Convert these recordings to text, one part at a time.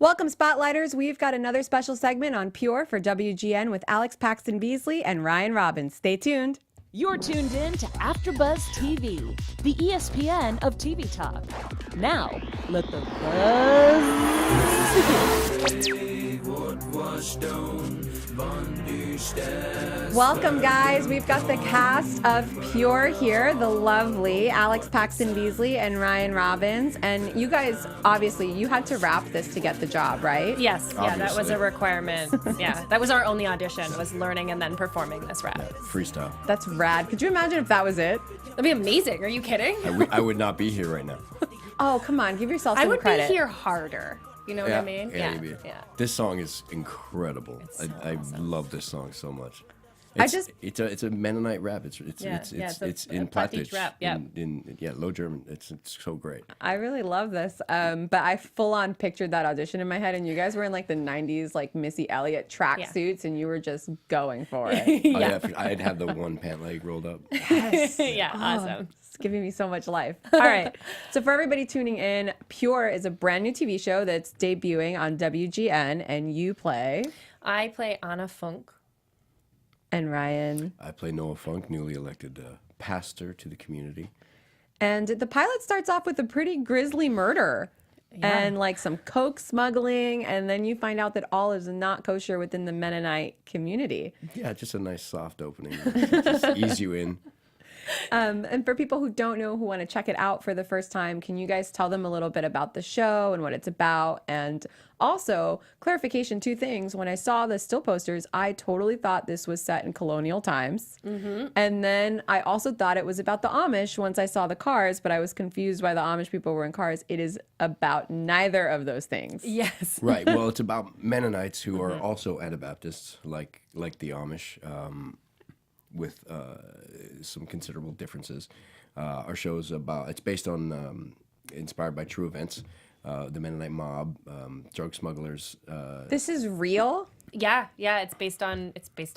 Welcome, Spotlighters. We've got another special segment on Pure for WGN with Alex Paxton-Beesley and Ryan Robbins. Stay tuned. You're tuned in to AfterBuzz TV, the ESPN of TV talk. Now, let the buzz begin. Welcome, guys. We've got the cast of Pure here, the lovely Alex Paxton-Beesley and Ryan Robbins. And you guys, obviously, you had to rap this to get the job, right? Yes, Obviously. yeah, that was a requirement. Yeah, that was our only audition, was learning and then performing this rap. Freestyle. That's rad. Could you imagine if that was it? That'd be amazing. Are you kidding? I would not be here right now. Oh, come on. Give yourself I some would credit. be here harder. You know what I mean? Yeah. This song is incredible. So I awesome. love this song so much. I It's, just- it's a Mennonite rap. It's it's a in Plattdeutsch Plattdeutsch rap, yeah. in Low German. It's so great. I really love this, but I full on pictured that audition in my head, and you guys were in like the '90s, like Missy Elliott tracksuits, and you were just going for it. Oh, yeah, I'd have the one pant leg rolled up. Yeah, awesome. It's giving me so much life. All right, so for everybody tuning in, Pure is a brand new TV show that's debuting on WGN, and you play. I play Anna Funk. And Ryan. I play Noah Funk, newly elected pastor to the community. And the pilot starts off with a pretty grisly murder. And like some coke smuggling, and then you find out that all is not kosher within the Mennonite community. Yeah, just a nice soft opening. Just ease you in. And for people who don't know, who want to check it out for the first time, can you guys tell them a little bit about the show and what it's about? And also, clarification, two things. When I saw the still posters, I totally thought this was set in colonial times. And then I also thought it was about the Amish once I saw the cars, but I was confused why the Amish people were in cars. It is about neither of those things. Yes. Right. Well, it's about Mennonites who are also Anabaptists, like the Amish. With some considerable differences. Our show's it's based on, inspired by true events, the Mennonite mob, drug smugglers. This is real? Yeah, it's based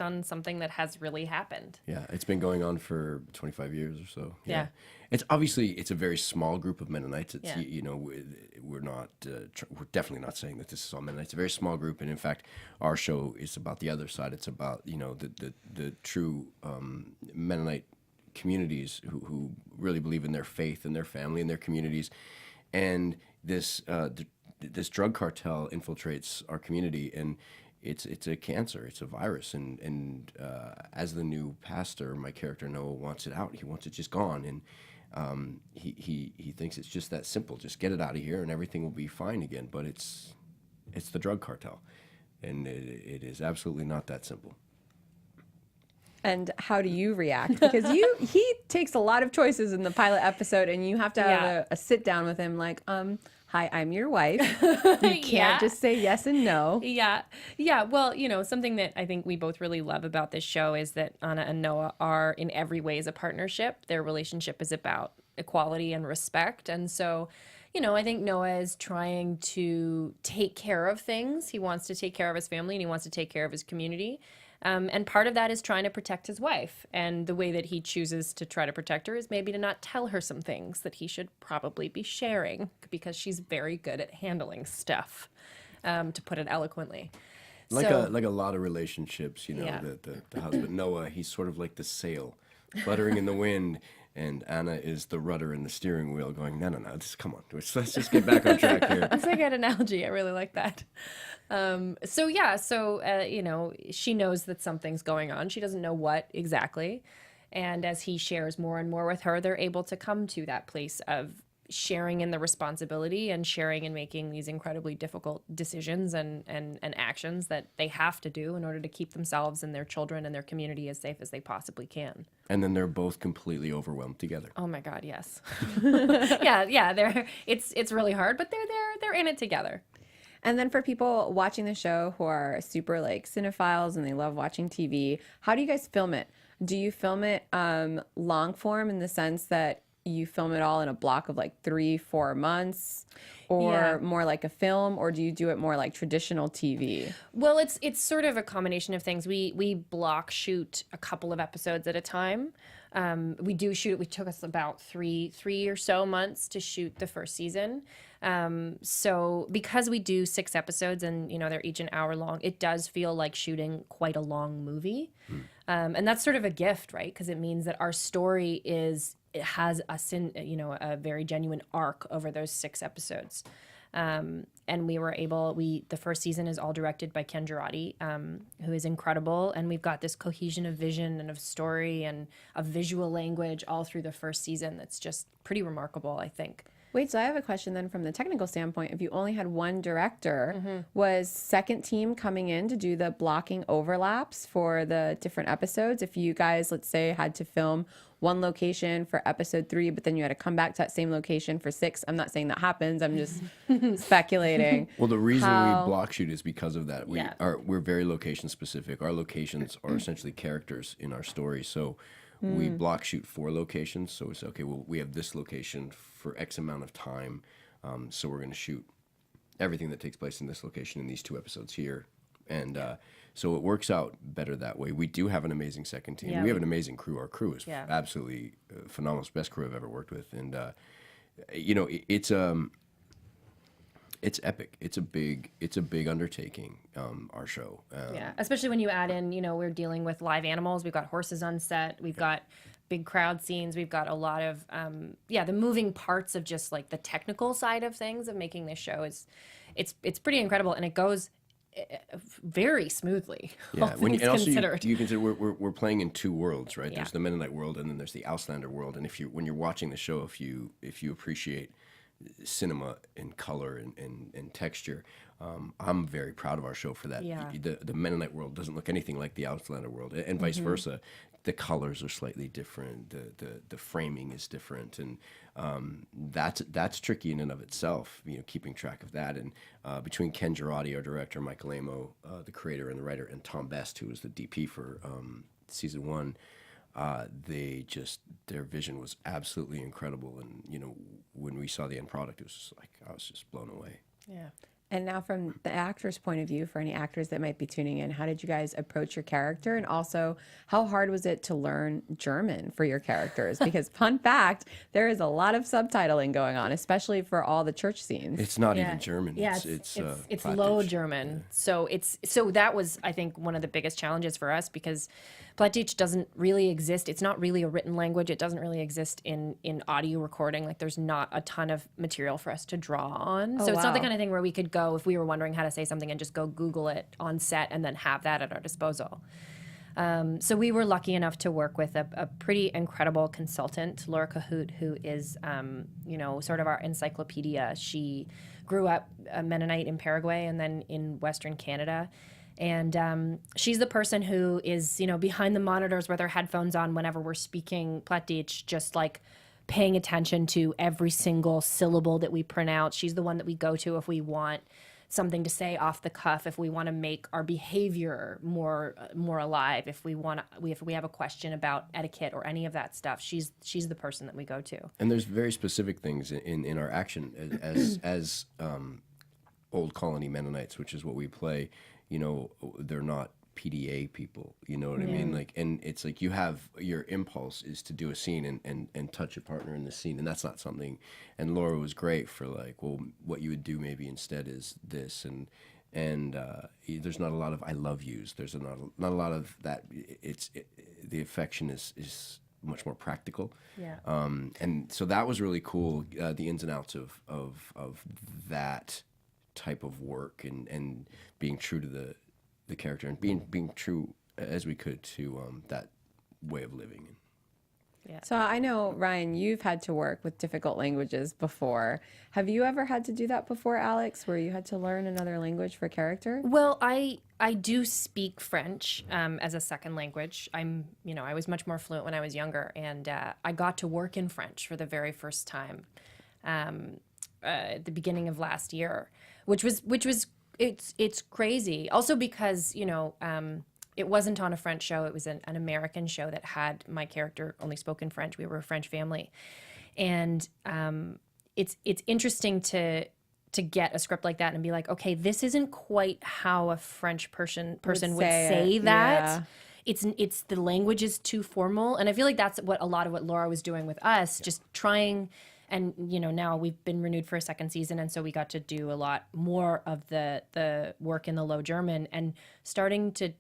on something that has really happened. Yeah, it's been going on for 25 years or so. Yeah. It's a very small group of Mennonites. It's, Yeah. we're not, we're definitely not saying that this is all Mennonites. It's a very small group, and in fact, our show is about the other side. It's about, the true Mennonite communities who really believe in their faith and their family and their communities. And this drug cartel infiltrates our community, and it's a cancer, it's a virus, and as the new pastor, my character Noah wants it out. He wants it just gone, and he thinks it's just that simple. Just get it out of here, and everything will be fine again. But it's the drug cartel, and it is absolutely not that simple. And how do you react? Because he takes a lot of choices in the pilot episode, and you have to have a sit down with him like, hi, I'm your wife. You can't just say yes and no. Yeah. Well, something that I think we both really love about this show is that Anna and Noah are in every way a partnership. Their relationship is about equality and respect. And so, I think Noah is trying to take care of things. He wants to take care of his family, and he wants to take care of his community. And part of that is trying to protect his wife. And the way that he chooses to try to protect her is maybe to not tell her some things that he should probably be sharing, because she's very good at handling stuff, to put it eloquently. Like a lot of relationships, Yeah. the husband Noah, he's sort of like the sail, fluttering in the wind, and Anna is the rudder in the steering wheel, going, no, come on, let's just get back on track here. That's a good analogy. I really like that. She knows that something's going on. She doesn't know what exactly. And as he shares more and more with her, they're able to come to that place of sharing in the responsibility and sharing and making these incredibly difficult decisions and actions that they have to do in order to keep themselves and their children and their community as safe as they possibly can. And then they're both completely overwhelmed together. Oh my God, yes. Yeah. It's really hard, but they're in it together. And then for people watching the show who are super like cinephiles and they love watching TV, how do you guys film it? Do you film it long form in the sense that you film it all in a block of like 3-4 months, or more like a film, or do you do it more like traditional TV? Well, it's sort of a combination of things. We block shoot a couple of episodes at a time. We do shoot. We took us about three or so months to shoot the first season. So because we do 6 episodes and, they're each an hour long, it does feel like shooting quite a long movie. And that's sort of a gift, right? Because it means that our story it has a very genuine arc over those 6 episodes. And we were able, the first season is all directed by Ken Girardi, who is incredible. And we've got this cohesion of vision and of story and of visual language all through the first season. That's just pretty remarkable, I think. Wait, so I have a question then from the technical standpoint. If you only had one director, was second team coming in to do the blocking overlaps for the different episodes? If you guys, let's say, had to film one location for episode 3, but then you had to come back to that same location for 6. I'm not saying that happens. I'm just speculating. Well, the reason we block shoot is because of that. We're very location specific. Our locations are essentially characters in our story. So we block shoot 4 locations. So we say, okay, well, we have this location for X amount of time. So we're going to shoot everything that takes place in this location in these 2 episodes here. And so it works out better that way. We do have an amazing second team. We have an amazing crew. Our crew is absolutely phenomenal. It's the best crew I've ever worked with. And, it's epic. It's a big undertaking, our show. Especially when you add in, we're dealing with live animals. We've got horses on set. We've got big crowd scenes. We've got a lot of, the moving parts of just like the technical side of things of making this show it's pretty incredible, and it goes very smoothly. Yeah, and also you consider we're playing in 2 worlds, right? There's the Mennonite world, and then there's the Auslander world. And when you're watching the show, if you appreciate cinema and color and texture, I'm very proud of our show for that. The Mennonite world doesn't look anything like the Auslander world, and vice versa. The colors are slightly different. The framing is different, and that's tricky in and of itself. Keeping track of that. And between Ken Girardi, our director, Michael Amo, the creator and the writer, and Tom Best, who was the DP for season 1. Their vision was absolutely incredible, and when we saw the end product, it was just like I was just blown away. Yeah. And now from the actor's point of view, for any actors that might be tuning in, how did you guys approach your character? And also, how hard was it to learn German for your characters? Because fun fact, there is a lot of subtitling going on, especially for all the church scenes. It's not even German. Yeah, it's low German. Yeah. So that was, I think, one of the biggest challenges for us, because Plattdeutsch doesn't really exist. It's not really a written language. It doesn't really exist in audio recording. Like, there's not a ton of material for us to draw on. So it's not the kind of thing where we could go, if we were wondering how to say something, and just go Google it on set and then have that at our disposal. So we were lucky enough to work with a pretty incredible consultant, Laura Cahoot, who is, sort of our encyclopedia. She grew up a Mennonite in Paraguay and then in Western Canada. And she's the person who is, behind the monitors with her headphones on whenever we're speaking Plattdeutsch, just like paying attention to every single syllable that we pronounce. She's the one that we go to if we want something to say off the cuff, if we want to make our behavior more alive, if we have a question about etiquette or any of that stuff. She's the person that we go to. And there's very specific things in our action as old colony Mennonites, which is what we play. They're not PDA people, you know what I mean? Like, and it's like you have your impulse is to do a scene and touch a partner in the scene, and that's not something. And Laura was great for like, well, what you would do maybe instead is this, and there's not a lot of I love yous. There's not a lot of that. The affection is much more practical. Yeah. And so that was really cool. The ins and outs of that type of work and being true to the character and being true as we could to that way of living. Yeah. So I know, Ryan, you've had to work with difficult languages before. Have you ever had to do that before, Alex, where you had to learn another language for character? Well, I do speak French as a second language. I was much more fluent when I was younger, and I got to work in French for the very first time at the beginning of last year, which was it's crazy. Also because, it wasn't on a French show. It was an American show that had my character only spoke in French. We were a French family. And it's interesting to get a script like that and be like, okay, this isn't quite how a French person would say that. Yeah. It's the language is too formal. And I feel like that's a lot of what Laura was doing with us, just trying And now we've been renewed for a second season, and so we got to do a lot more of the work in the Low German, and starting to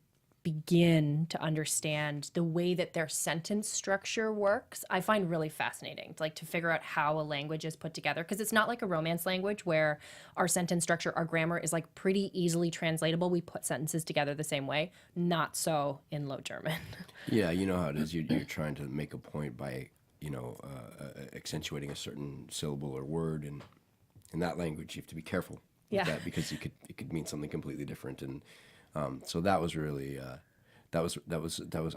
begin to understand the way that their sentence structure works, I find really fascinating. To figure out how a language is put together, because it's not like a Romance language where our sentence structure, our grammar is pretty easily translatable. We put sentences together the same way. Not so in Low German. Yeah, you know how it is. You're trying to make a point by accentuating a certain syllable or word, and in that language you have to be careful with that, because it could mean something completely different. And so that was really that was.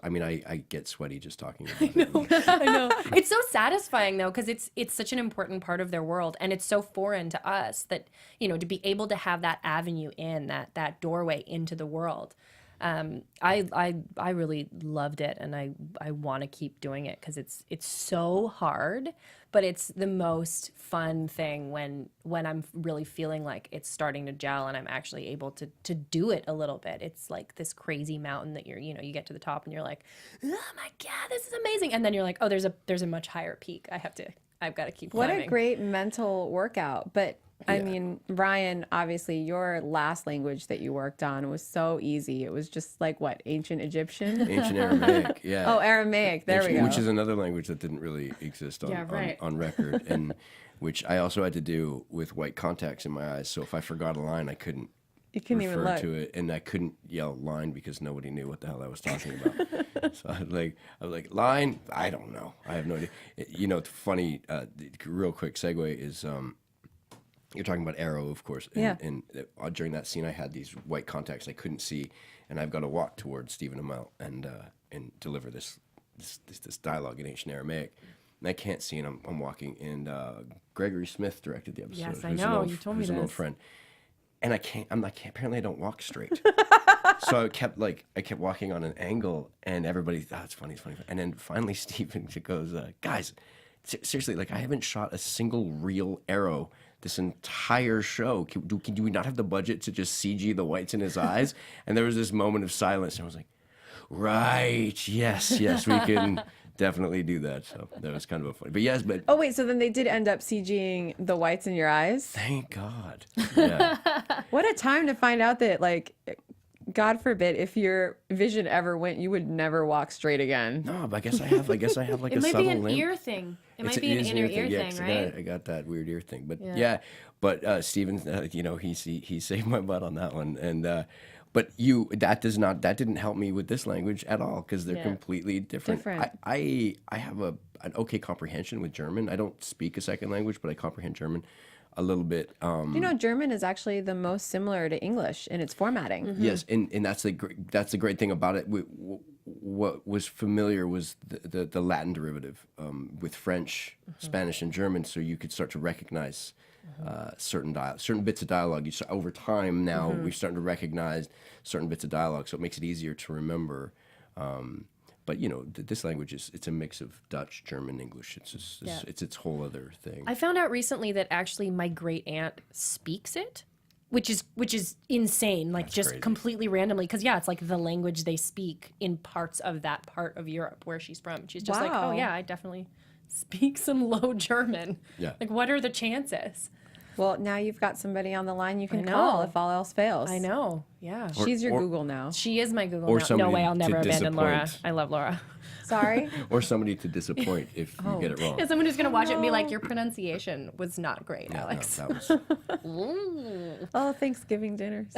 I mean, I get sweaty just talking about it. I know. It's so satisfying though, because it's such an important part of their world, and it's so foreign to us that to be able to have that avenue in, that doorway into the world. I really loved it, and I want to keep doing it because it's so hard, but it's the most fun thing when I'm really feeling like it's starting to gel and I'm actually able to do it a little bit. It's like this crazy mountain that you get to the top and you're like, oh my God, this is amazing. And then you're like, oh, there's a much higher peak. I've got to keep climbing. What a great mental workout. But I mean, Ryan, obviously your last language that you worked on was so easy. It was just what, ancient Egyptian? Ancient Aramaic, yeah. Oh, Aramaic. There we go. Which is another language that didn't really exist on record, and which I also had to do with white contacts in my eyes. So if I forgot a line, I couldn't even refer look to it, and I couldn't yell line because nobody knew what the hell I was talking about. So I was like, line? I don't know. I have no idea. It's funny, real quick segue is... You're talking about arrow, of course. And during that scene, I had these white contacts I couldn't see, and I've got to walk towards Stephen Amell and deliver this dialogue in ancient Aramaic. And I can't see, and I'm walking. And Gregory Smith directed the episode. Yes, I know. You told me this. Who's an old friend. And I can't. Apparently, I don't walk straight. So I kept walking on an angle, and everybody, it's funny. And then finally, Stephen goes, guys, seriously, I haven't shot a single real arrow this entire show. Do we not have the budget to just CG the whites in his eyes? And there was this moment of silence, and I was like, right, yes, we can definitely do that. So that was kind of a funny. But yes, but... Oh, wait, so then they did end up CGing the whites in your eyes? Thank God. Yeah. What a time to find out that, God forbid, if your vision ever went, you would never walk straight again. No, but I guess I have like it a subtle limp. It might be an ear thing. It might be an inner ear thing, right? I got that weird ear thing. But but Steven, he saved my butt on that one. And but that didn't help me with this language at all, because they're completely different. I have an okay comprehension with German. I don't speak a second language, but I comprehend German a little bit. German is actually the most similar to English in its formatting. Mm-hmm. Yes, and that's the great thing about it. What was familiar was the Latin derivative with French, Spanish, and German, so you could start to recognize certain bits of dialogue. Over time now, we're starting to recognize certain bits of dialogue, so it makes it easier to remember. But this language it's a mix of Dutch, German, English. It's its whole other thing. I found out recently that actually my great aunt speaks it, which is insane. That's just crazy. Completely randomly, because it's the language they speak in parts of that part of Europe where she's from. She's just wow. oh yeah, I definitely speak some Low German. Yeah. What are the chances? Well, now you've got somebody on the line you can call if all else fails. I know. Yeah. She's your Google now. She is my Google now. No way, I'll never abandon Laura. I love Laura. Sorry? Or somebody to disappoint if you get it wrong. Yeah, someone who's going to watch it and be like, your pronunciation was not great, Alex. No, that was... Oh, Thanksgiving dinners.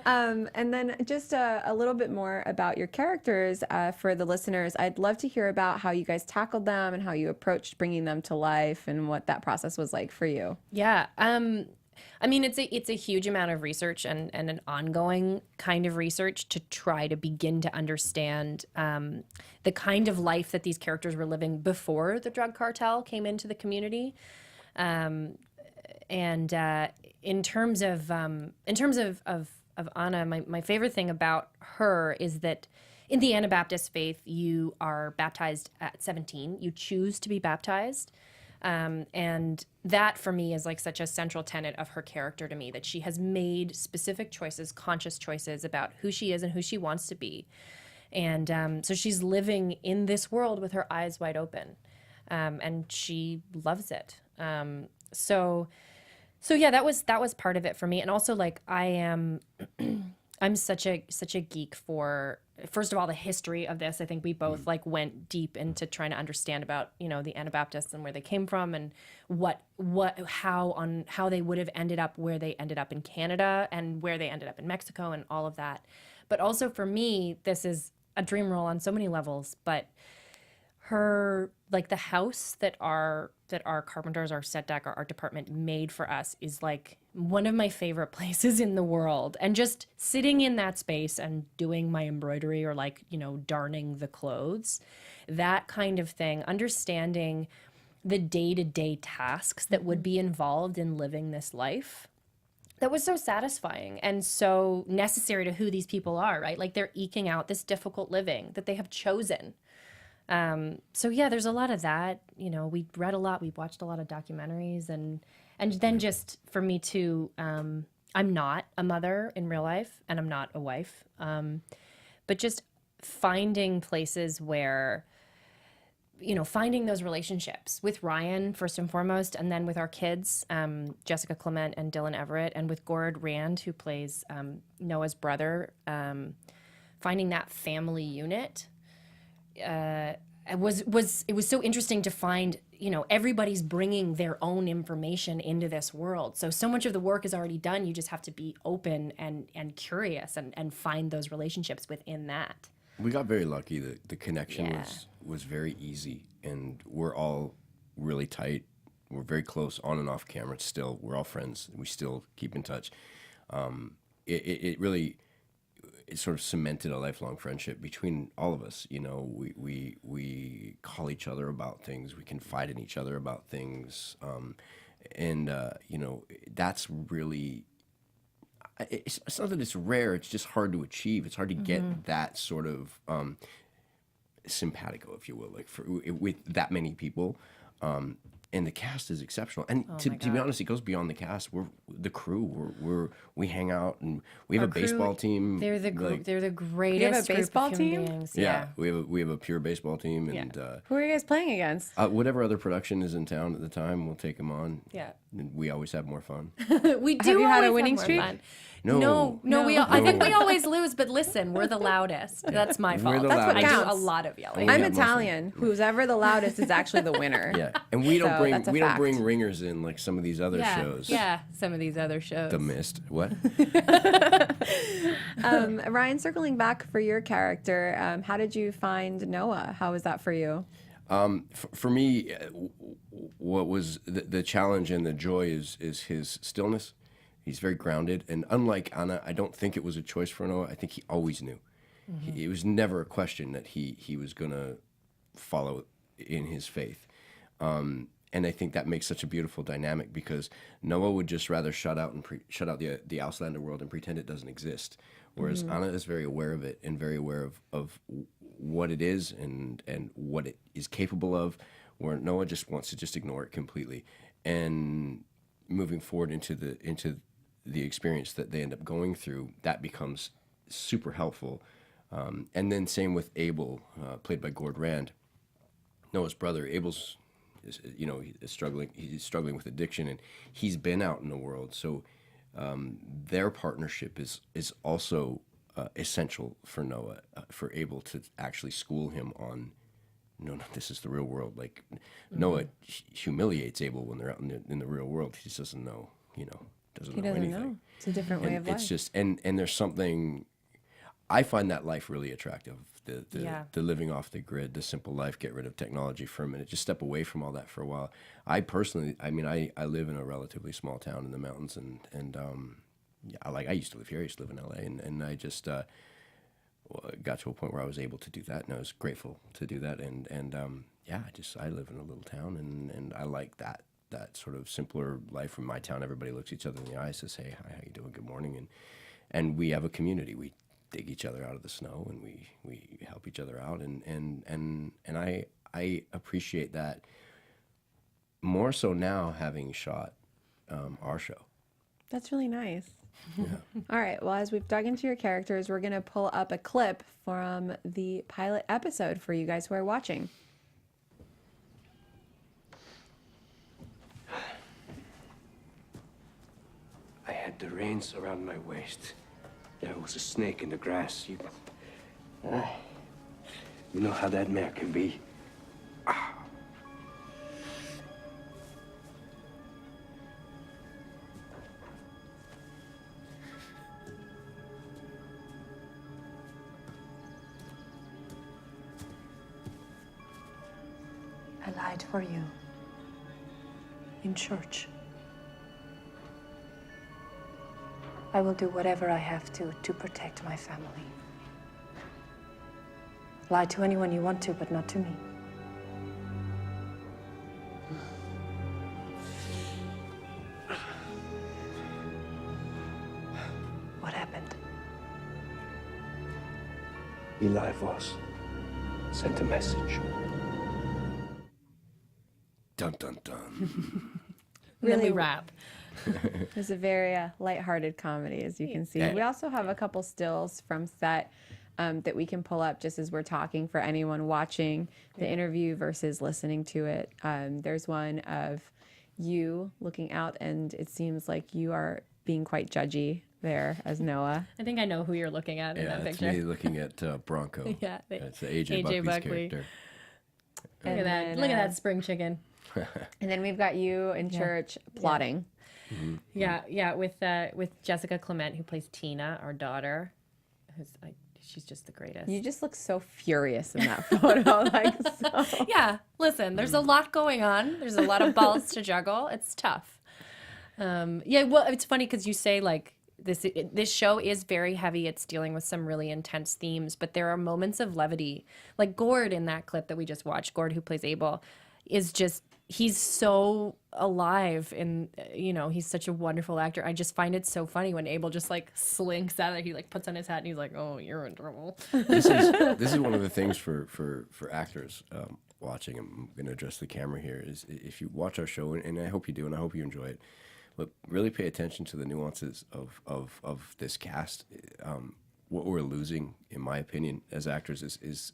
And then just a little bit more about your characters for the listeners. I'd love to hear about how you guys tackled them and how you approached bringing them to life and what that process was like for you. Yeah. I mean, it's a huge amount of research and an ongoing kind of research to try to begin to understand the kind of life that these characters were living before the drug cartel came into the community. And in terms of Anna, my favorite thing about her is that in the Anabaptist faith, you are baptized at 17. You choose to be baptized. And that for me is such a central tenet of her character to me, that she has made specific choices, conscious choices about who she is and who she wants to be. And so she's living in this world with her eyes wide open. and she loves it. So yeah, that was part of it for me. And also, like, I'm such a geek for, first of all, the history of this. I think we both like went deep into trying to understand about, the Anabaptists and where they came from, and how they would have ended up where they ended up in Canada and where they ended up in Mexico and all of that. But also for me, this is a dream role on so many levels. But her, like, the house that our carpenters, our set deck, our art department made for us is like one of my favorite places in the world. And just sitting in that space and doing my embroidery, or like, darning the clothes, that kind of thing, understanding the day-to-day tasks that would be involved in living this life, that was so satisfying and so necessary to who these people are, right? Like, they're eking out this difficult living that they have chosen. So yeah, there's a lot of that. We read a lot, we watched a lot of documentaries, and then just for me too, I'm not a mother in real life, and I'm not a wife. But just finding places where, finding those relationships with Ryan first and foremost, and then with our kids, Jessica Clement and Dylan Everett, and with Gord Rand, who plays Noah's brother, finding that family unit. It was so interesting to find, everybody's bringing their own information into this world. So much of the work is already done. You just have to be open and curious and find those relationships within that. We got very lucky that the connection was very easy, and we're all really tight. We're very close on and off camera still. We're all friends. We still keep in touch. It really... It sort of cemented a lifelong friendship between all of us. We call each other about things. We confide in each other about things. That's really, it's not that it's rare. It's just hard to achieve. It's hard to get that sort of simpatico, if you will, like with that many people. And the cast is exceptional. And to be honest, it goes beyond the cast. We're the crew. We hang out, and we have a baseball team. They're the they're the greatest. You have a baseball group of human team? beings. Yeah, we have a pure baseball team, and Who are you guys playing against? whatever other production is in town at the time, we'll take them on. Yeah. And we always have more fun. We do. Have you had a always winning have more streak? fun. No. I think we always lose, but listen, we're the loudest. That's my fault. the That's what I do loudest. a lot of yelling. I'm have most Italian. Who's ever the loudest is actually the winner. Yeah, and we don't So bring that's a we don't fact. bring ringers in like some of these other shows. Yeah, some of these other shows. The Mist. What? Ryan, circling back for your character, how did you find Noah? How was that for you? For me, what was the challenge and the joy is his stillness. He's very grounded, and unlike Anna, I don't think it was a choice for Noah. I think he always knew. It was never a question that he was going to follow in his faith. And I think that makes such a beautiful dynamic, because Noah would just rather shut out the Auslander world and pretend it doesn't exist, whereas Anna is very aware of it and very aware of what it is and what it is capable of, where Noah just wants to just ignore it completely. And moving forward into the experience that they end up going through, that becomes super helpful. And then same with Abel, played by Gord Rand, Noah's brother. Abel's is struggling. He's struggling with addiction, and he's been out in the world. So their partnership is also essential for Noah, for Abel to actually school him on, no, this is the real world. Like Noah humiliates Abel when they're out in the real world. He just doesn't know, doesn't know anything. Know. It's a different way of life. It's just, and there's something, I find that life really attractive. The living off the grid, the simple life, get rid of technology for a minute, just step away from all that for a while. I personally, I live in a relatively small town in the mountains, and I used to live here. I used to live in LA, and I just got to a point where I was able to do that, and I was grateful to do that. I live in a little town, and I like that sort of simpler life. In my town, everybody looks each other in the eye, says, "Hey, hi, how you doing? Good morning," and we have a community. We dig each other out of the snow, and we help each other out, and I appreciate that more so now, having shot our show. That's really nice. Yeah. All right. Well, as we've dug into your characters, we're going to pull up a clip from the pilot episode for you guys who are watching. had the reins around my waist. There was a snake in the grass. You know how that mare can be. I lied for you. In church. I will do whatever I have to protect my family. Lie to anyone you want to, but not to me. What happened? Eli Voss sent a message. Dun dun dun. Really rap. It's a very lighthearted comedy, as you can see. We also have a couple stills from set that we can pull up just as we're talking for anyone watching the interview versus listening to it. There's one of you looking out, and it seems like you are being quite judgy there as Noah. I think I know who you're looking at in that That's picture. me looking at Bronco. Yeah, That's the AJ Buckley's character. Look at that! Look at that spring chicken. And then we've got you in church plotting. Yeah, with Jessica Clement, who plays Tina, our daughter. She's just the greatest. You just look so furious in that photo. Yeah, listen, there's a lot going on. There's a lot of balls to juggle. It's tough. Well, it's funny because you say like this show is very heavy. It's dealing with some really intense themes, but there are moments of levity. Like Gord in that clip that we just watched, Gord, who plays Abel, is just, he's so alive and, he's such a wonderful actor. I just find it so funny when Abel just like slinks out of, he like puts on his hat and he's like, oh, you're in trouble. This is one of the things for actors watching. I'm going to address the camera here. Is if you watch our show, and I hope you do, and I hope you enjoy it, but really pay attention to the nuances of this cast. What we're losing, in my opinion, as actors is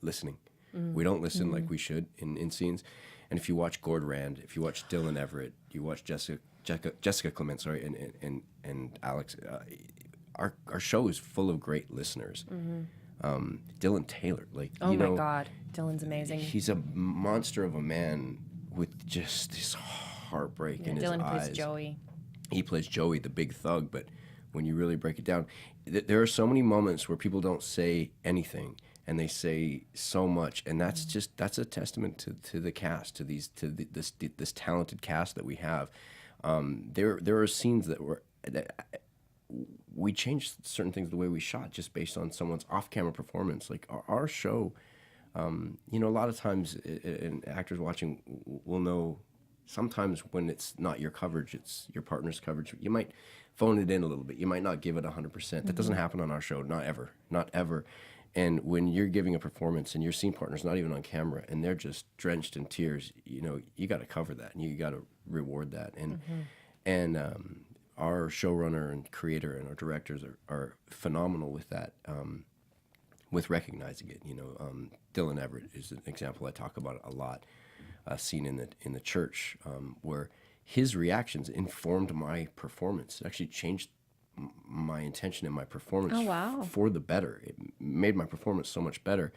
listening. We don't listen like we should in scenes. And if you watch Gord Rand, if you watch Dylan Everett, you watch Jessica Clement, sorry, and Alex, our show is full of great listeners. Dylan Taylor, oh my God, Dylan's amazing. He's a monster of a man with just this heartbreak in his Dylan eyes. plays Joey. He plays Joey, the big thug, but when you really break it down, there are so many moments where people don't say anything and they say so much, and that's a testament to the cast, to this talented cast that we have. There are scenes that we changed certain things the way we shot just based on someone's off-camera performance. Like our show, a lot of times, and actors watching will know. Sometimes when it's not your coverage, it's your partner's coverage. You might phone it in a little bit. You might not give it 100%. That doesn't happen on our show, not ever. And when you're giving a performance and your scene partner's not even on camera and they're just drenched in tears, you got to cover that and you got to reward that. And our showrunner and creator and our directors are phenomenal with that, with recognizing it. Dylan Everett is an example I talk about a lot. A scene in the church where his reactions informed my performance. It actually changed my intention in my performance for the better. It made my performance so much better.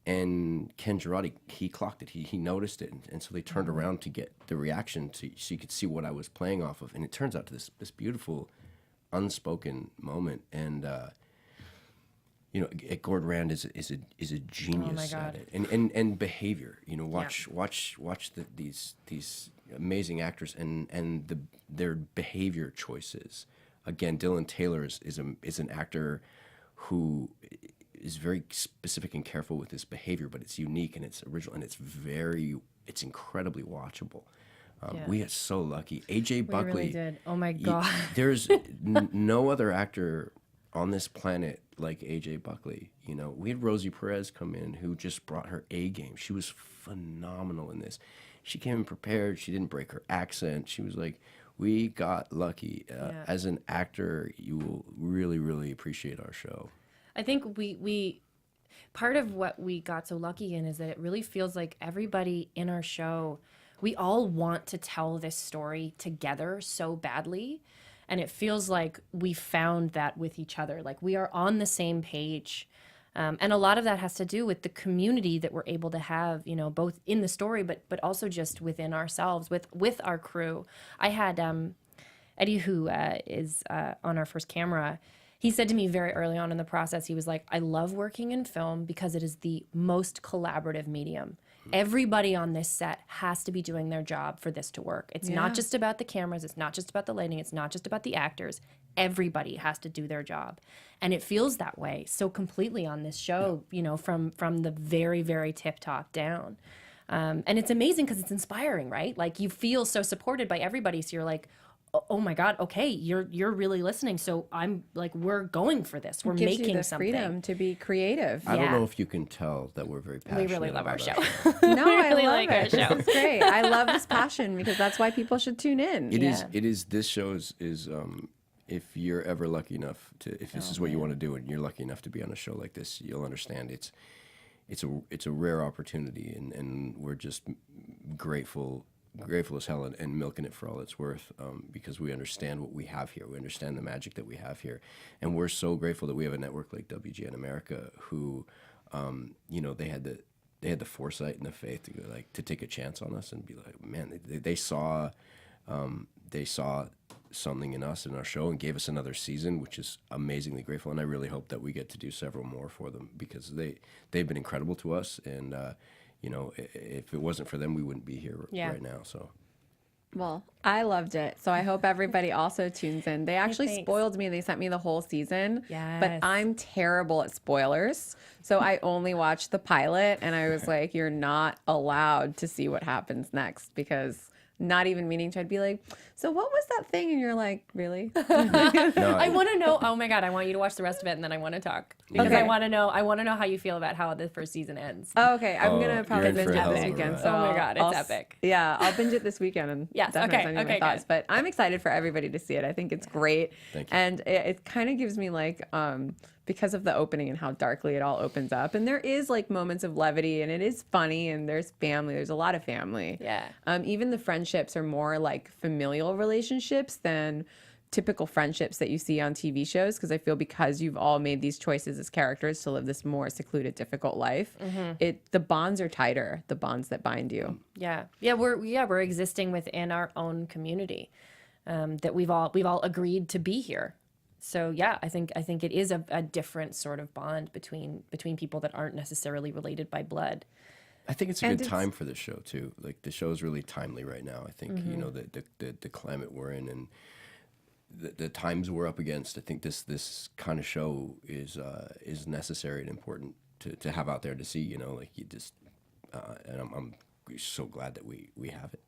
And Ken Girardi, he clocked it. He noticed it, and so they turned around to get the reaction so you could see what I was playing off of. And it turns out to this beautiful, unspoken moment. And Gord Rand is a genius at it, and behavior. Watch these amazing actors and their behavior choices. Again, Dylan Taylor is an actor who is very specific and careful with his behavior, but it's unique and it's original and it's incredibly watchable. We got so lucky. AJ Buckley. We really did. Oh my God. There's no other actor on this planet like AJ Buckley. We had Rosie Perez come in who just brought her A game. She was phenomenal in this. She came in prepared. She didn't break her accent. She was like, we got lucky. As an actor, you will really, really appreciate our show. I think we part of what we got so lucky in is that it really feels like everybody in our show, we all want to tell this story together so badly. And it feels like we found that with each other. Like we are on the same page. And a lot of that has to do with the community that we're able to have, you know, both in the story, but also just within ourselves, with our crew. I had Eddie, who is on our first camera. He said to me very early on in the process, he was like, I love working in film because it is the most collaborative medium. Everybody on this set has to be doing their job for this to work. It's not just about the cameras. It's not just about the lighting. It's not just about the actors. Everybody has to do their job. And it feels that way so completely on this show, you know, from the very, very tip top down. And it's amazing because it's inspiring, right? Like you feel so supported by everybody. So you're like, oh my God, okay, you're really listening. So I'm like, we're going for this. We're Gives making you the something. freedom to be creative. I don't Yeah. know if you can tell that we're very passionate. We really love our about show. No, I really love like it. our show. This is great. I love this passion because that's why people should tune in. It is. This show is. If you're ever lucky enough to, if this is what you want to do, and you're lucky enough to be on a show like this, you'll understand it's a rare opportunity, and we're just grateful as hell, and milking it for all it's worth, because we understand what we have here. We understand the magic that we have here, and we're so grateful that we have a network like WGN America, who, you know, they had the foresight and the faith to go, like, to take a chance on us and be like, man, they saw something in us in our show and gave us another season, which is amazingly grateful. And I really hope that we get to do several more for them, because they've been incredible to us. And you know, if it wasn't for them, we wouldn't be here right now. So. Well, I loved it. So I hope everybody also tunes in. They actually thanks. spoiled me. They sent me the whole season. Yes. But I'm terrible at spoilers. So I only watched the pilot, and I was like, you're not allowed to see what happens next, because not even meaning to, I'd be like, so what was that thing? And you're like, really? I want to know. Oh my God, I want you to watch the rest of it, and then I want to talk because Okay. I want to know. I want to know how you feel about how the first season ends. Oh, okay. I'm going to you're probably in for binge a it hell this of a weekend. ride. So Oh my God, it's I'll epic. Yeah, I'll binge it this weekend and Yes, definitely okay, send you my okay, thoughts. good. But I'm excited for everybody to see it. I think it's great. Thank you. And it kind of gives me like, because of the opening and how darkly it all opens up. And there is like moments of levity, and it is funny, and there's family. There's a lot of family. Yeah. Even the friendships are more like familial relationships than typical friendships that you see on TV shows, because I feel because you've all made these choices as characters to live this more secluded, difficult life, the bonds are tighter, the bonds that bind you. Yeah, we're existing within our own community, that we've all agreed to be here. So yeah, I think it is a different sort of bond between people that aren't necessarily related by blood. I think it's a And good it's- time for the show too. Like, the show is really timely right now. I think you know, the climate we're in, and the times we're up against. I think this kind of show is necessary and important to have out there to see. You know, like, you just and I'm so glad that we have it.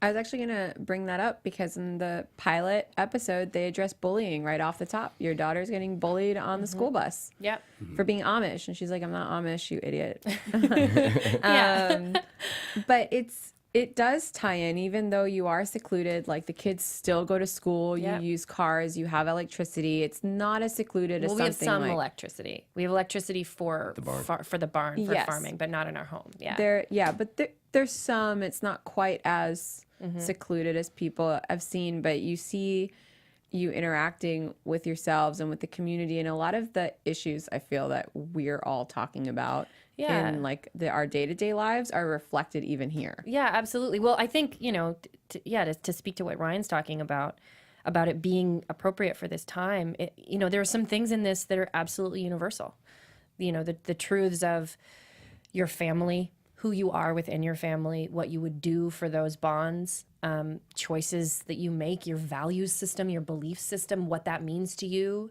I was actually going to bring that up because in the pilot episode, they address bullying right off the top. Your daughter's getting bullied on the school bus Yep. for being Amish. And she's like, I'm not Amish, you idiot. Yeah. But it does tie in, even though you are secluded, like the kids still go to school, Yep. you use cars, you have electricity. It's not as secluded as Well, we have something some like electricity. We have electricity for The barn. for the barn, for Yes. farming, but not in our home. Yeah. there's some, it's not quite as secluded as people have seen, but you see you interacting with yourselves and with the community, and a lot of the issues I feel that we're all talking about Yeah. in like our day-to-day lives are reflected even here. Yeah, absolutely. Well, I think, you know, to speak to what Ryan's talking about it being appropriate for this time, you know, there are some things in this that are absolutely universal. You know, the truths of your family, who you are within your family, what you would do for those bonds, choices that you make, your value system, your belief system, what that means to you.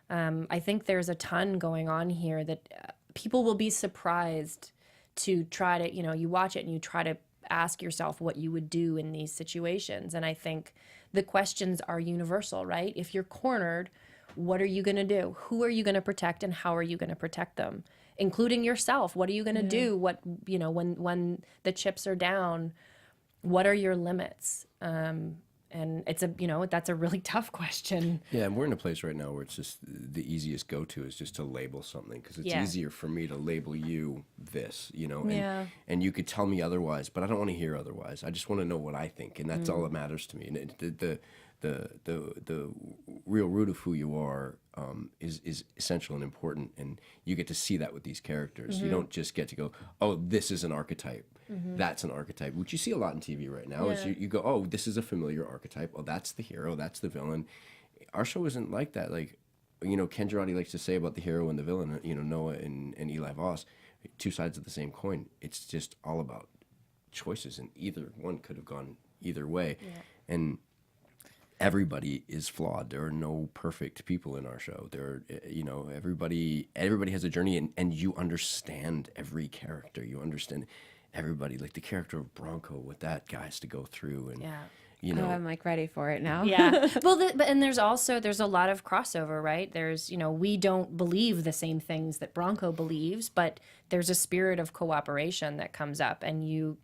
I think there's a ton going on here that people will be surprised to try to, you know, you watch it and you try to ask yourself what you would do in these situations. And I think the questions are universal, right? If you're cornered, what are you going to do? Who are you going to protect, and how are you going to protect them? Including yourself. What are you going to do? What, you know, when the chips are down, what are your limits? And it's that's a really tough question. Yeah, and we're in a place right now where it's just the easiest go-to is just to label something, because it's Yeah. easier for me to label you this, you know, and, Yeah. and you could tell me otherwise, but I don't want to hear otherwise. I just want to know what I think, and that's all that matters to me. And the real root of who you are is essential and important, and you get to see that with these characters. You don't just get to go, oh, this is an archetype, that's an archetype, which you see a lot in TV right now. Is you go, oh, this is a familiar archetype. Oh, that's the hero, that's the villain. Our show isn't like that. Like, Ken Girardi likes to say about the hero and the villain. Noah and Eli Voss, two sides of the same coin. It's just all about choices, and either one could have gone either way, and everybody is flawed. There are no perfect people in our show. Everybody has a journey, and you understand every character. You understand everybody, like the character of Bronco, what that guy has to go through, and Oh, I'm like ready for it now. Yeah. Well, and there's a lot of crossover, right? There's, we don't believe the same things that Bronco believes, but there's a spirit of cooperation that comes up, and you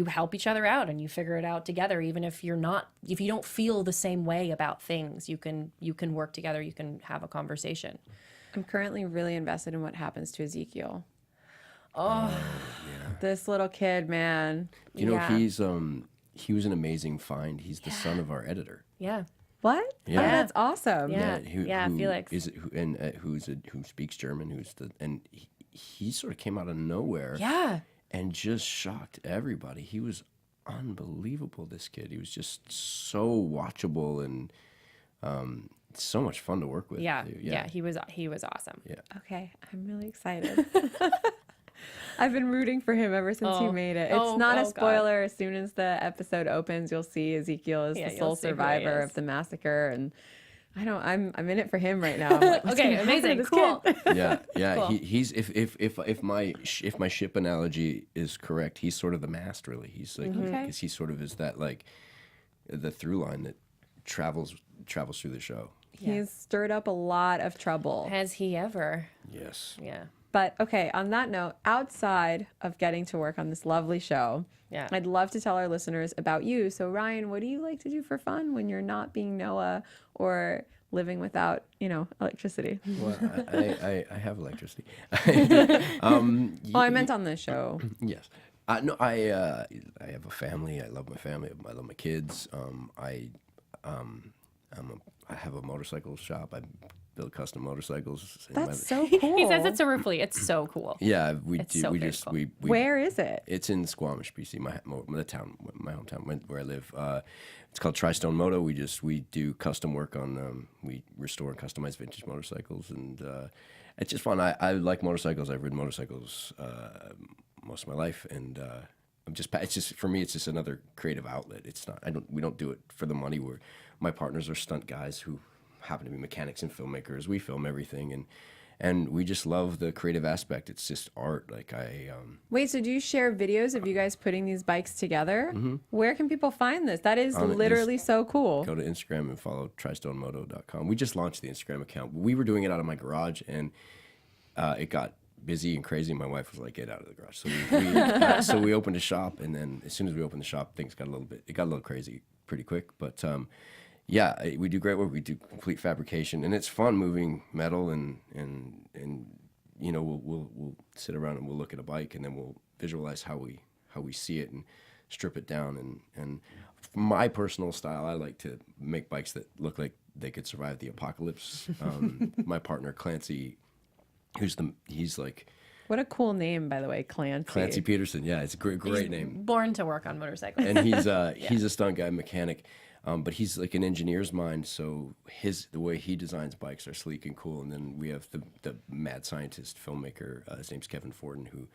help each other out, and you figure it out together. Even if you don't feel the same way about things, you can work together. You can have a conversation. I'm currently really invested in what happens to Ezekiel. Oh, This little kid, man. He was an amazing find. He's the son of our editor. yeah. What? Yeah. Oh, that's awesome. Yeah. Who Felix. who speaks German, and he sort of came out of nowhere. Yeah. And just shocked everybody. He was unbelievable, this kid. He was just so watchable and so much fun to work with. Yeah. too. Yeah. He was awesome. Yeah. Okay, I'm really excited. I've been rooting for him ever since he made it. It's not a God. spoiler. As soon as the episode opens, you'll see Ezekiel is the you'll sole see who he survivor is. of the massacre, and I'm in it for him right now. I'm like, what's Okay, gonna happen to amazing. this Cool. kid? Yeah. Cool. He's if my ship analogy is correct, he's sort of the mast, really. He's like because he sort of is that, like, the through line that travels through the show. He's stirred up a lot of trouble. Has he ever? Yes. Yeah. But okay, on that note, outside of getting to work on this lovely show, Yeah. I'd love to tell our listeners about you. So Ryan, what do you like to do for fun when you're not being Noah or living without, electricity? Well, I have electricity. Oh, I meant on this show. Yes. No, I have a family. I love my family. I love my kids. I have a motorcycle shop. I build custom motorcycles. That's so cool. He says it so ruefully. It's so cool. Yeah, we It's do. so We very just cool. we Where is it? It's in Squamish, BC, my hometown where I live. It's called Tri-Stone Moto. We do custom work on. We restore and customize vintage motorcycles, and it's just fun. I like motorcycles. I've ridden motorcycles most of my life, and it's just for me. It's just another creative outlet. It's not. We don't do it for the money. My partners are stunt guys who happen to be mechanics and filmmakers. We film everything, and we just love the creative aspect. It's just art. Like Wait, so do you share videos of you guys putting these bikes together? Where can people find this? That is literally so cool. go to Instagram and follow tristonemoto.com. We just launched the Instagram account. We were doing it out of my garage, and it got busy and crazy. My wife was like, "Get out of the garage." So so we opened a shop, and then as soon as we opened the shop, things got a little crazy pretty quick. But yeah, we do great work. We do complete fabrication, and it's fun moving metal, and we'll sit around and we'll look at a bike, and then we'll visualize how we see it and strip it down. And my personal style, I like to make bikes that look like they could survive the apocalypse. My partner Clancy, he's like What a cool name, by the way, Clancy. Clancy Peterson. Yeah, it's a great name. Born to work on motorcycles. And he's a stunt guy, mechanic, but he's like an engineer's mind. So the way he designs bikes are sleek and cool. And then we have the mad scientist filmmaker. His name's Keven Undergaro,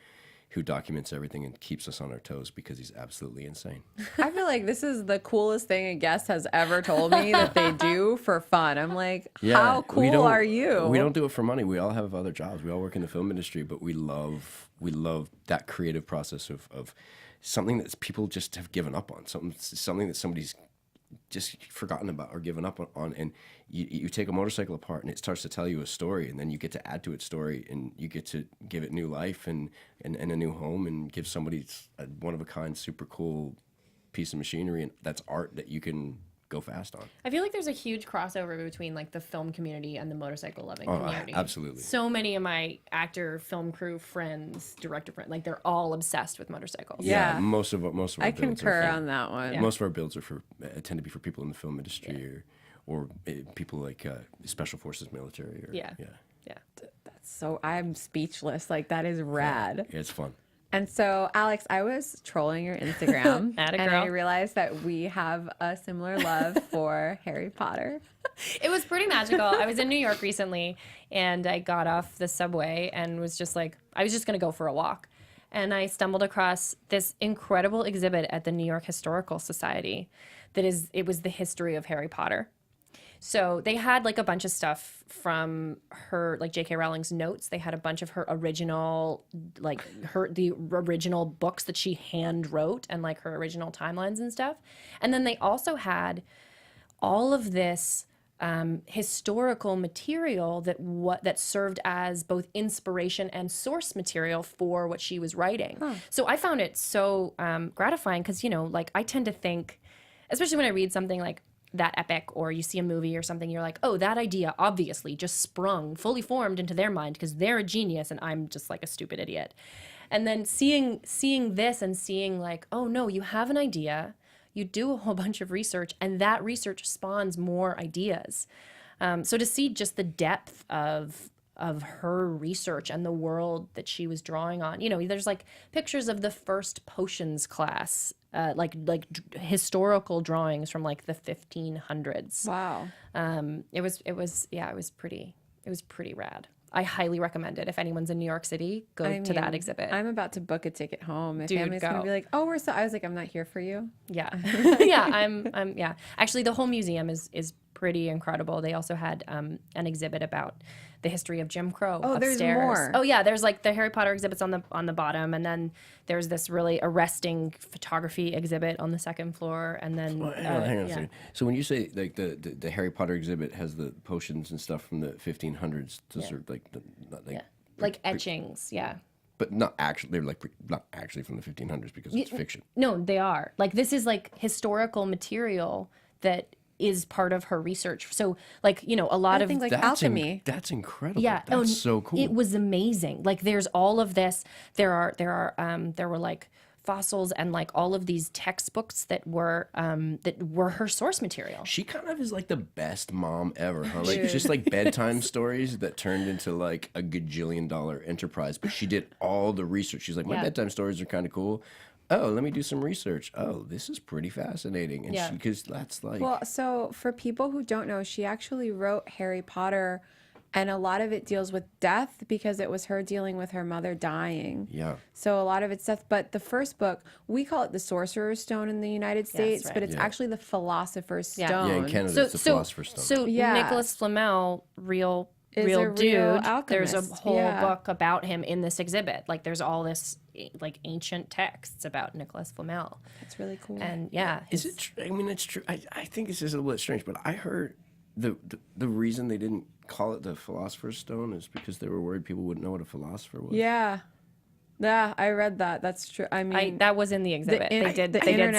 who documents everything and keeps us on our toes because he's absolutely insane. I feel like this is the coolest thing a guest has ever told me that they do for fun. I'm like, how cool are you? We don't do it for money. We all have other jobs. We all work in the film industry, but we love that creative process of something that people just have given up on. Something that somebody's just forgotten about or given up on, and you take a motorcycle apart and it starts to tell you a story, and then you get to add to its story, and you get to give it new life and a new home, and give somebody a one-of-a-kind super cool piece of machinery, and that's art that you can go fast on. I feel like there's a huge crossover between like the film community and the motorcycle loving community. Absolutely. So many of my actor, film crew friends, director friends, like they're all obsessed with motorcycles. Yeah. Most of our I builds concur are on that one. most of our builds are for tend to be for people in the film industry or people like special forces, military. Or, Yeah. yeah. So I'm speechless. Like, that is rad. Yeah, it's fun. And so, Alex, I was trolling your Instagram, Atta and girl. I realized that we have a similar love for Harry Potter. It was pretty magical. I was in New York recently and I got off the subway and was just like, I was just going to go for a walk. And I stumbled across this incredible exhibit at the New York Historical Society it was the history of Harry Potter. So they had like a bunch of stuff from her, like J.K. Rowling's notes. They had a bunch of her original, the original books that she hand wrote and like her original timelines and stuff. And then they also had all of this historical material that served as both inspiration and source material for what she was writing. So I found it so gratifying because, like I tend to think, especially when I read something like that epic or you see a movie or something, you're like, oh, that idea obviously just sprung fully formed into their mind because they're a genius and I'm just like a stupid idiot. And then seeing this and seeing like, oh no, you have an idea, you do a whole bunch of research and that research spawns more ideas. So to see just the depth of her research and the world that she was drawing on, there's like pictures of the first potions class, like historical drawings from like the 1500s. Wow. It was pretty rad. I highly recommend it. If anyone's in New York City, go to that exhibit. I'm about to book a ticket home. My Dude, family's going to go. be like, oh, I was like, I'm not here for you. Yeah. Yeah. Actually, the whole museum is pretty incredible. They also had an exhibit about the history of Jim Crow upstairs. There's more. Oh yeah, there's like the Harry Potter exhibits on the bottom, and then there's this really arresting photography exhibit on the second floor, and then Hang on a second. So when you say like the Harry Potter exhibit has the potions and stuff from the 1500s, those are like etchings, but not actually. They're like not actually from the 1500s because it's fiction. No, they are. Like this is like historical material that is part of her research. So like, a lot of things like alchemy. That's incredible. Yeah, That's so cool. It was amazing. Like there's all of this. There were like fossils and like all of these textbooks that were her source material. She kind of is like the best mom ever, huh? Like it's just like bedtime stories that turned into like a gajillion-dollar enterprise. But she did all the research. She's like, my bedtime stories are kind of cool. Oh, let me do some research. Oh, this is pretty fascinating. And because that's like... Well, so for people who don't know, she actually wrote Harry Potter, and a lot of it deals with death because it was her dealing with her mother dying. Yeah. So a lot of it's death. But the first book, we call it the Sorcerer's Stone in the United States, right. but it's actually the Philosopher's Stone. Yeah, in Canada, it's the Philosopher's Stone. So Nicholas Flamel, real dude. There's a whole book about him in this exhibit. Like there's all this like ancient texts about Nicholas Flamel. That's really cool. And Is it true? I mean, it's true. I think this is a little bit strange, but I heard the reason they didn't call it the Philosopher's Stone is because they were worried people wouldn't know what a philosopher was. Yeah, I read that. That's true. I mean, that was in the exhibit. They did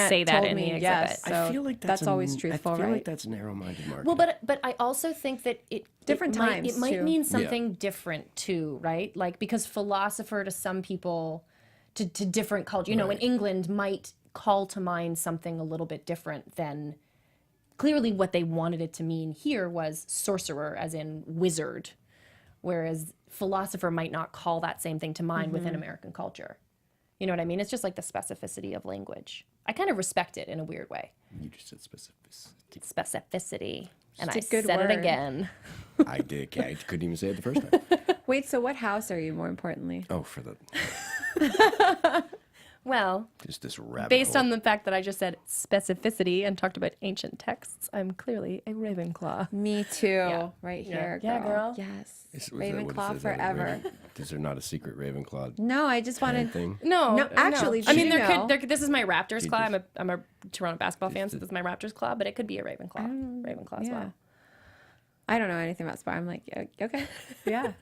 say that in the exhibit. Yes, so I feel like that's always truthful, I feel right? like that's narrow-minded marketing. Well, but I also think that Different times, it might too. mean something different too, right? Like because philosopher to some people, to different culture, in England might call to mind something a little bit different than clearly what they wanted it to mean here was sorcerer, as in wizard, whereas philosopher might not call that same thing to mind within American culture. You know what I mean? It's just like the specificity of language. I kind of respect it in a weird way. You just said specificity. Specificity. And I It's a good said word. it again. I did. I couldn't even say it the first time. Wait, so what house are you, more importantly? Oh, for the... Well, Just this rabbit based hole. on the fact that I just said specificity and talked about ancient texts, I'm clearly a Ravenclaw. Me too. Yeah. Right Yeah. here, Yeah, girl. Yes. Was that what it Ravenclaw says? forever. Is there not a secret Ravenclaw No, I just wanted. thing? No, actually, I mean, did you know- this is my Raptors Did claw. this- I'm a Toronto basketball fan, so this is my Raptors claw, but it could be a Ravenclaw. Ravenclaw as Yeah. well. I don't know anything about spy. I'm like, okay, yeah,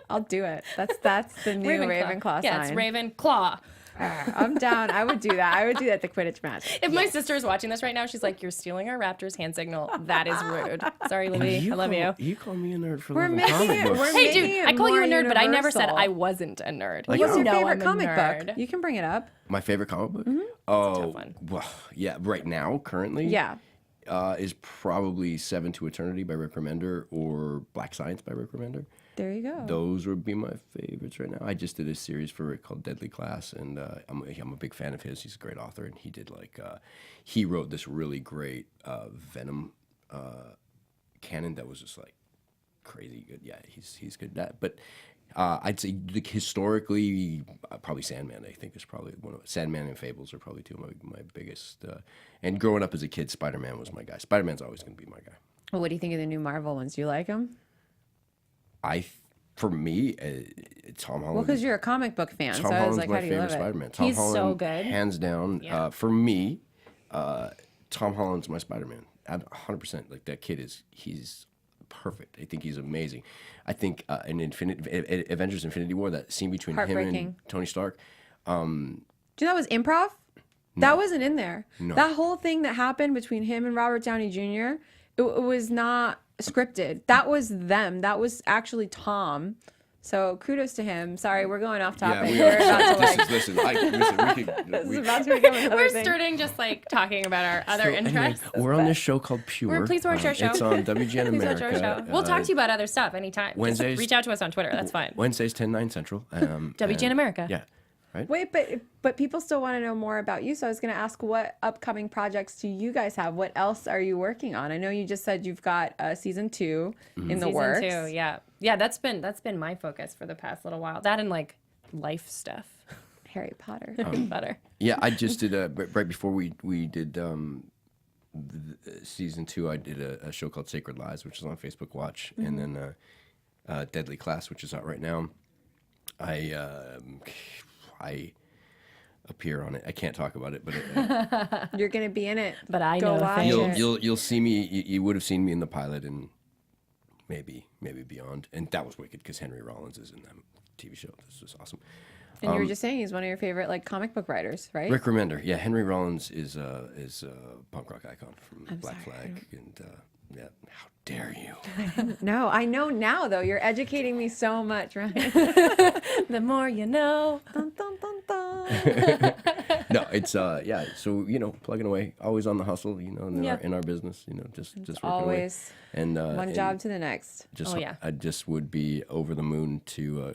I'll do it. That's the new Ravenclaw sign. Yeah, it's Ravenclaw. I'm down. I would do that. I would do that at the Quidditch match. If my sister is watching this right now, she's like, "You're stealing our Raptors hand signal. That is rude." Sorry, Libby. I love you. You call me a nerd for We're loving making comic it. books. We're Hey, making dude, it I call you a more nerd, but I never said universal. I wasn't a nerd. Like, What's your know favorite I'm a comic nerd. book? You can bring it up. My favorite comic book? Mm-hmm. Oh, tough one. well, yeah. Right now, currently, Yeah. is probably Seven to Eternity by Rick Remender or Black Science by Rick Remender. There you go. Those would be my favorites right now. I just did a series for Rick called Deadly Class, and I'm a big fan of his. He's a great author, and he did he wrote this really great Venom canon that was just like crazy good. Yeah, he's good at that. But I'd say historically, probably Sandman. I think is probably Sandman and Fables are probably two of my biggest. And growing up as a kid, Spider-Man was my guy. Spider-Man's always going to be my guy. Well, what do you think of the new Marvel ones? Do you like them? For me, Tom Holland. Well, because you're a comic book fan, Tom so I was Holland's like, my how do you favorite love it? Spider-Man. Tom He's so Holland, good. hands down. Yeah. For me, Tom Holland's my Spider-Man. 100%. Like that kid he's perfect. I think he's amazing. I think in Avengers: Infinity War, that scene between him and Heartbreaking. Tony Stark. Do you know that was improv? That wasn't in there. No. That whole thing that happened between him and Robert Downey Jr., it was not scripted. That was them. That was actually Tom. So kudos to him. Sorry, we're going off topic. we We're are. about to like, Listen. We this is could. about to become another We're thing. starting just like talking about our other So, anyway, interests. we're on this show called Pure. Please watch our show. It's on WGN Please watch America. our show. We'll talk to you about other stuff anytime. Just Wednesdays- reach out to us on Twitter. That's fine. Wednesdays 10/9 Central. WGN and- America. Yeah. Right. Wait, but people still want to know more about you. So I was going to ask, what upcoming projects do you guys have? What else are you working on? I know you just said you've got season 2 in the Season works. 2, yeah. That's been my focus for the past little while. That and like life stuff. Harry Potter. Better. Yeah, I just did right before we did season 2. I did a show called Sacred Lies, which is on Facebook Watch, and then Deadly Class, which is out right now. I appear on it. I can't talk about it, but You're going to be in it. But I Go know watch things. it. you'll see me. You would have seen me in the pilot and maybe beyond. And that was wicked because Henry Rollins is in that TV show. This was awesome. And you were just saying he's one of your favorite like comic book writers, right? Rick Remender, yeah. Henry Rollins is a punk rock icon from Black sorry, Flag, and yeah. How dare you? No, I know now though. You're educating me so much, right? The more you know. Dun, dun, dun, dun. No, it's yeah. So plugging away, always on the hustle. In our business, just working Always away. And one and job to the next. Just Oh, yeah. I just would be over the moon to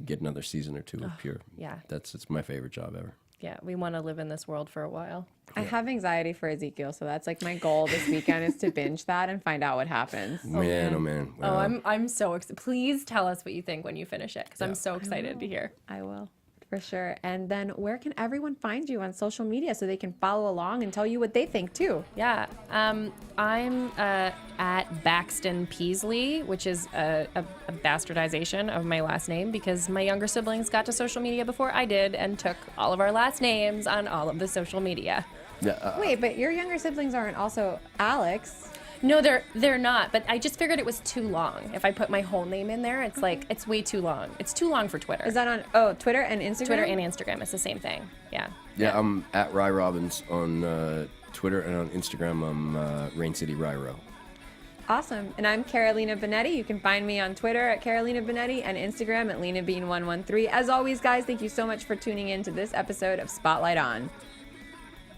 get another season or two of Pure. yeah. It's my favorite job ever. Yeah, we want to live in this world for a while. I have anxiety for Ezekiel, so that's like my goal this weekend is to binge that and find out what happens. Man, oh man. Oh, Wow. I'm so excited. Please tell us what you think when you finish it, because I'm so excited to hear. I will, for sure. And then where can everyone find you on social media so they can follow along and tell you what they think too? Yeah, I'm at Paxton-Beesley, which is a bastardization of my last name because my younger siblings got to social media before I did and took all of our last names on all of the social media. Yeah, Wait, but your younger siblings aren't also Alex. No, they're not. But I just figured it was too long. If I put my whole name in there, it's like it's way too long. It's too long for Twitter. Is that on Twitter and Instagram? Twitter and Instagram? It's the same thing. Yeah. yeah. I'm at Rye Robbins on Twitter, and on Instagram I'm Rain City Ryro. Awesome. And I'm Carolina Bonetti. You can find me on Twitter at Carolina Bonetti and Instagram at LenaBean113. As always, guys, thank you so much for tuning in to this episode of Spotlight On.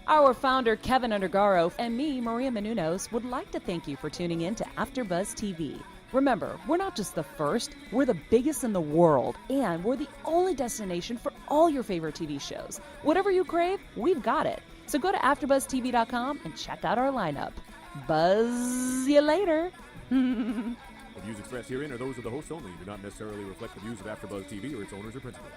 Our founder, Keven Undergaro, and me, Maria Menounos, would like to thank you for tuning in to AfterBuzz TV. Remember, we're not just the first, we're the biggest in the world, and we're the only destination for all your favorite TV shows. Whatever you crave, we've got it. So go to AfterBuzzTV.com and check out our lineup. Buzz you later. The views expressed herein are those of the hosts only and do not necessarily reflect the views of AfterBuzz TV or its owners or principals.